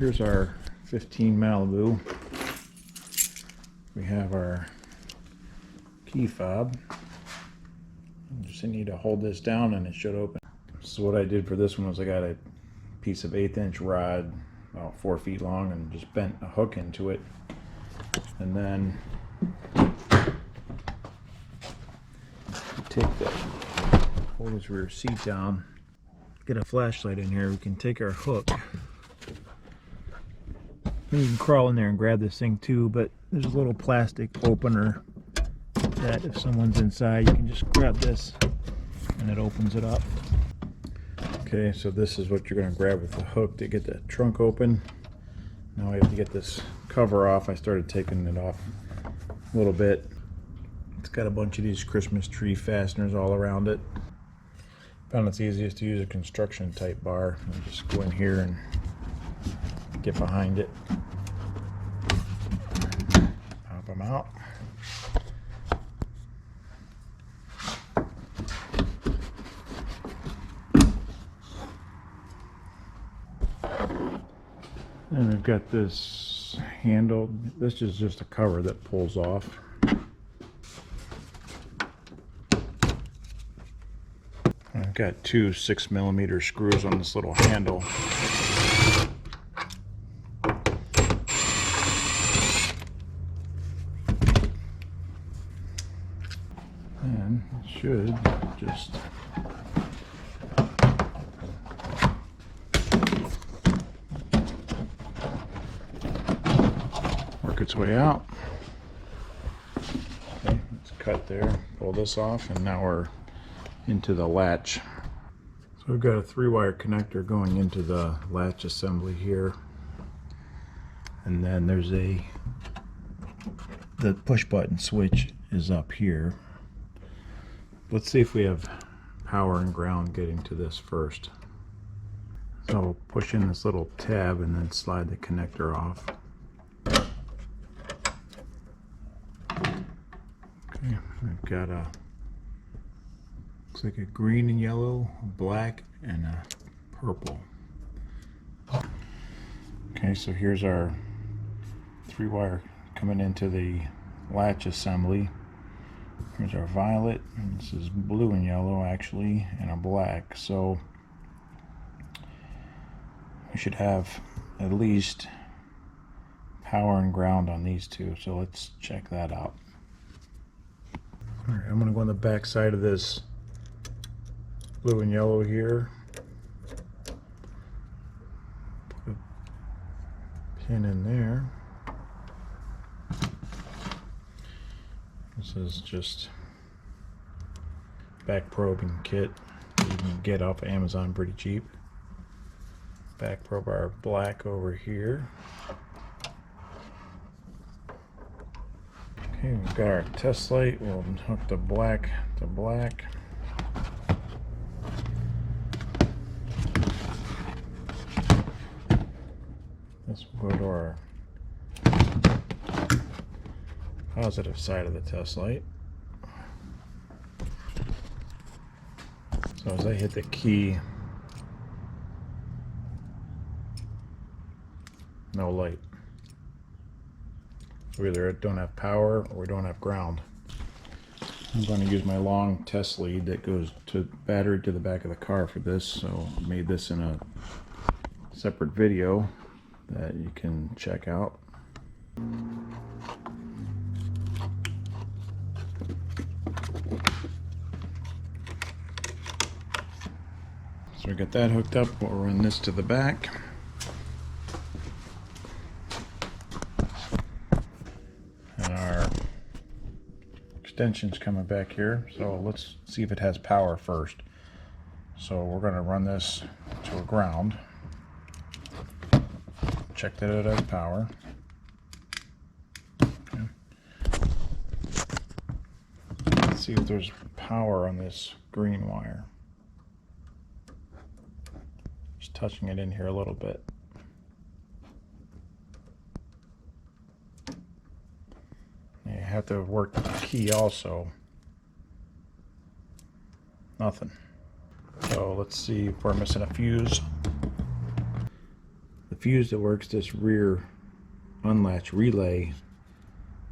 here's our 15 Malibu. We have our key fob. You just need to hold this down and it should open. So what I did for this one was I got a piece of 1/8 inch rod about 4 feet long and just bent a hook into it, and then take the hold this rear seat down, get a flashlight in here. We can take our hook. You can crawl in there and grab this thing too, but there's a little plastic opener that if someone's inside, you can just grab this and it opens it up. Okay, so this is what you're going to grab with the hook to get the trunk open. Now I have to get this cover off. I started taking it off a little bit. It's got a bunch of these Christmas tree fasteners all around it. Found it's easiest to use a construction type bar and just go in here and get behind it. Pop them out. And we've got this handle. This is just a cover that pulls off. I've got 2 6mm screws on this little handle. And it should just work its way out. Okay, it's cut there. Pull this off, and now we're into the latch. So we've got a 3-wire connector going into the latch assembly here, and then there's the push button switch is up here. Let's see if we have power and ground getting to this first. So we'll push in this little tab and then slide the connector off. Okay, we've got a looks like a green and yellow, black, and a purple. Okay, so here's our 3-wire coming into the latch assembly. Here's our violet, and this is blue and yellow actually, and a black. So we should have at least power and ground on these two. So let's check that out. All right, I'm going to go on the back side of this blue and yellow here. Put a pin in there. This is just back probing kit you can get off Amazon pretty cheap. Back probe our black over here. Okay, we've got our test light. We'll hook the black to black. This will go to our positive side of the test light. So as I hit the key, no light. We either don't have power or we don't have ground. I'm going to use my long test lead that goes to battery to the back of the car for this. So I made this in a separate video that you can check out. So we got that hooked up. We'll run this to the back. And our extension's coming back here. So let's see if it has power first. So we're going to run this to a ground. Check that it has power. Okay. Let's see if there's power on this green wire. Just touching it in here a little bit. You have to work the key also. Nothing. So let's see if we're missing a fuse. The fuse that works this rear unlatch relay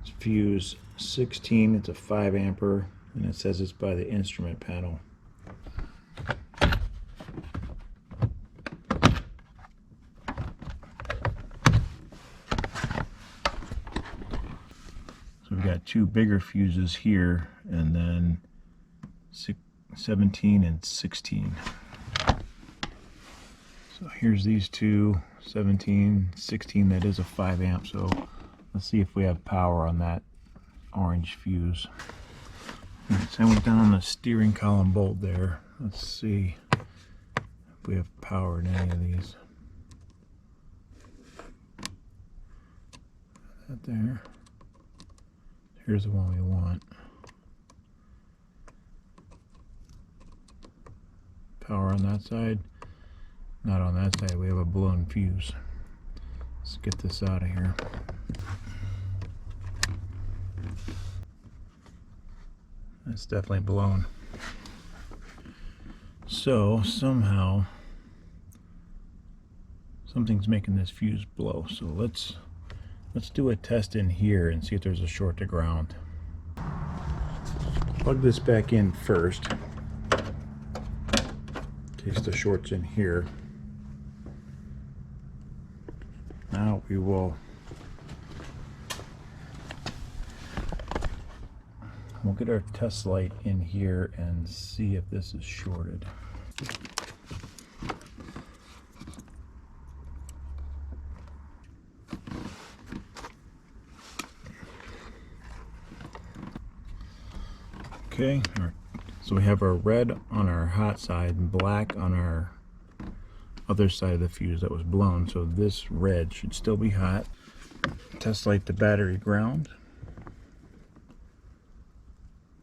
is fuse 16. It's a 5 ampere, and it says it's by the instrument panel. So we've got 2 bigger fuses here, and then 17 and 16. So here's these 2, 17, 16. That is a 5 amp. So let's see if we have power on that orange fuse. So I went down the steering column bolt there. Let's see if we have power in any of these. That there. Here's the one we want. Power on that side. Not on that side. We have a blown fuse. Let's get this out of here. It's definitely blown. So somehow something's making this fuse blow. So let's do a test in here and see if there's a short to ground. Plug this back in first in case the short's in here. Now we'll get our test light in here and see if this is shorted. Okay, so we have our red on our hot side and black on our other side of the fuse that was blown. So this red should still be hot. Test light the battery ground.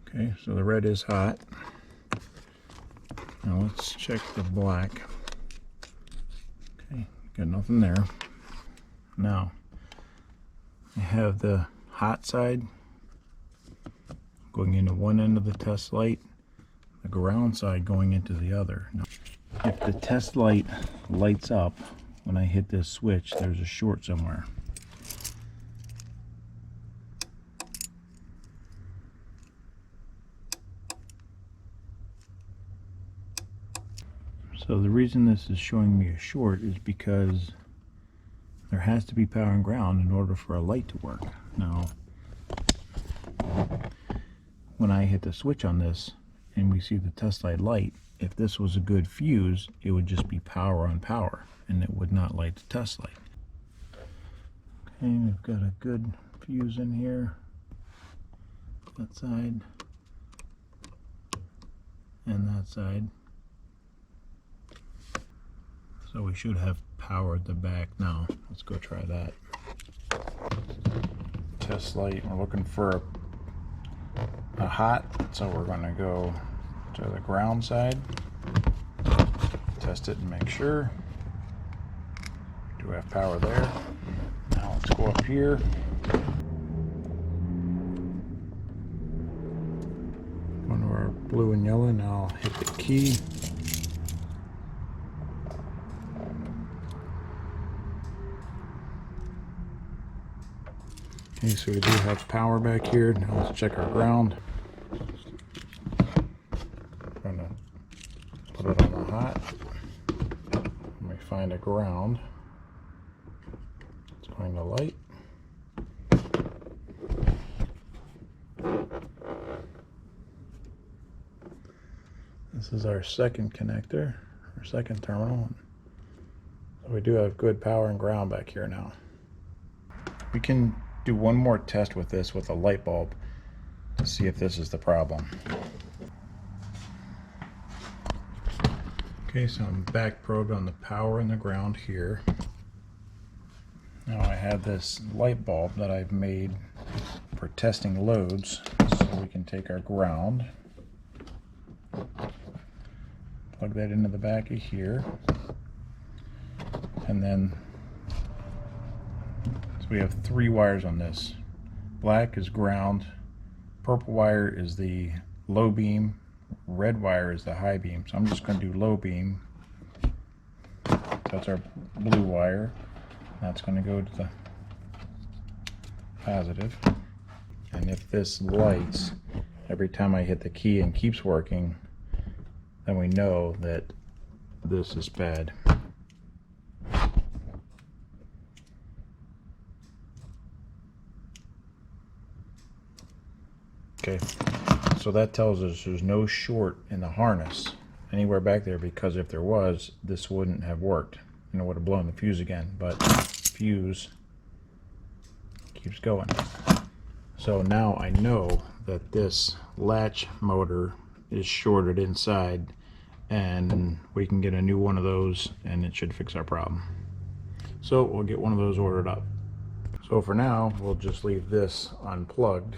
Okay, so the red is hot. Now let's check the black. Okay, got nothing there. Now I have the hot side going into one end of the test light, the ground side going into the other. Now, if the test light lights up when I hit this switch, there's a short somewhere. So the reason this is showing me a short is because there has to be power and ground in order for a light to work. Now, when I hit the switch on this and we see the test light, if this was a good fuse, it would just be power on power and it would not light the test light. Okay, we've got a good fuse in here, that side and that side. So we should have power at the back now. Let's go try that. Test light, we're looking for a hot, so we're going to go to the ground side, test it and make sure. Do we have power there? Now let's go up here. Go to our blue and yellow. Now I'll hit the key. Okay, so we do have power back here. Now let's check our ground. I'm going to put it on the hot. Let me find a ground. It's going to light. This is our second connector, our second terminal. So we do have good power and ground back here now. We can do one more test with this with a light bulb to see if this is the problem. Okay, so I'm back probed on the power and the ground here. Now I have this light bulb that I've made for testing loads, so we can take our ground, plug that into the back of here, and then so we have 3 wires on this. Black is ground, purple wire is the low beam, red wire is the high beam. So I'm just going to do low beam. That's our blue wire. That's going to go to the positive. And if this lights every time I hit the key and keeps working, then we know that this is bad. Okay, so that tells us there's no short in the harness anywhere back there, because if there was, this wouldn't have worked. And it would have blown the fuse again, but fuse keeps going. So now I know that this latch motor is shorted inside, and we can get a new one of those and it should fix our problem. So we'll get one of those ordered up. So for now, we'll just leave this unplugged.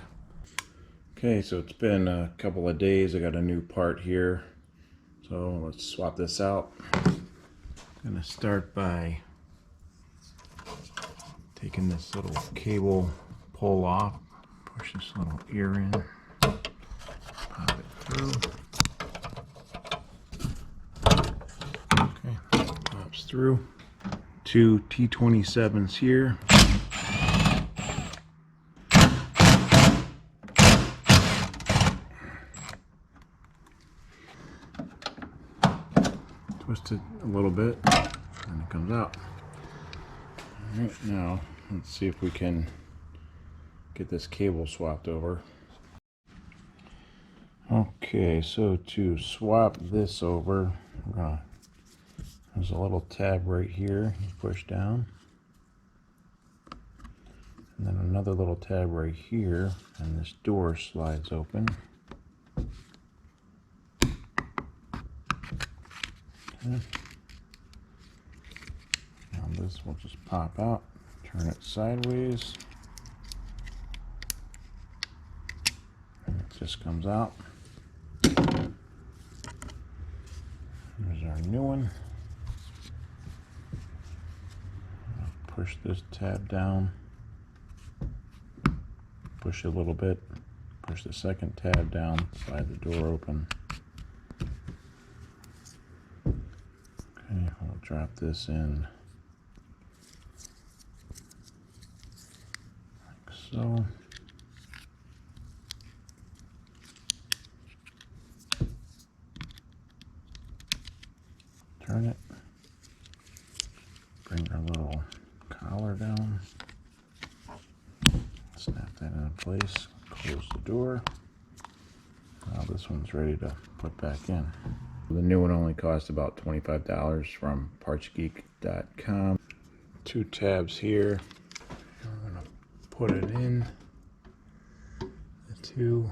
Okay, so it's been a couple of days. I got a new part here. So let's swap this out. I'm gonna start by taking this little cable pull off. Push this little ear in. Pop it through. Okay, pops through. Two T27s here. Twist it a little bit and it comes out. All right, now let's see if we can get this cable swapped over. Okay, so to swap this over, there's a little tab right here. You push down, and then another little tab right here, and this door slides open. Okay. Now this will just pop out, turn it sideways, and it just comes out. Here's our new one. I'll push this tab down, push it a little bit, push the second tab down, slide the door open. Okay, we'll drop this in like so. Turn it, bring our little collar down, snap that into place, close the door. Now this one's ready to put back in. The new one only cost about $25 from partsgeek.com. Two tabs here. We're going to put it in the two.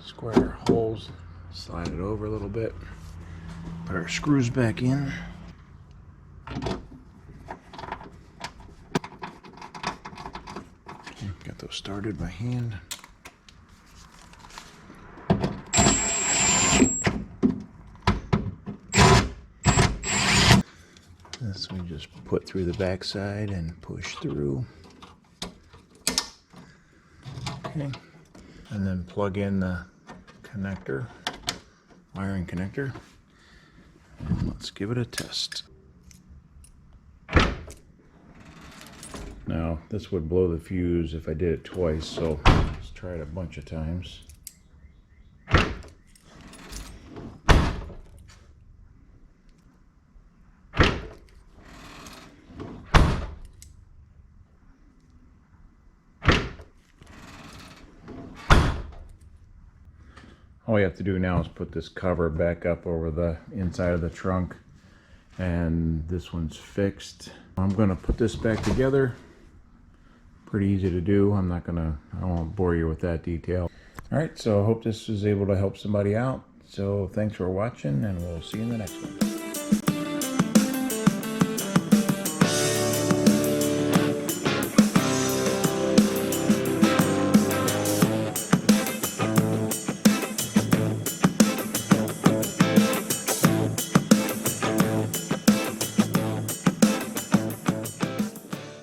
Square holes, slide it over a little bit, put our screws back in. Okay, got those started by hand. This we just put through the back side and push through. Okay, and then plug in the connector, wiring connector, and let's give it a test. Now this would blow the fuse if I did it twice, so let's try it a bunch of times. All we have to do now is put this cover back up over the inside of the trunk, and this one's fixed. I'm going to put this back together. Pretty easy to do. I won't bore you with that detail. All right, so I hope this was able to help somebody out. So thanks for watching, and we'll see you in the next one.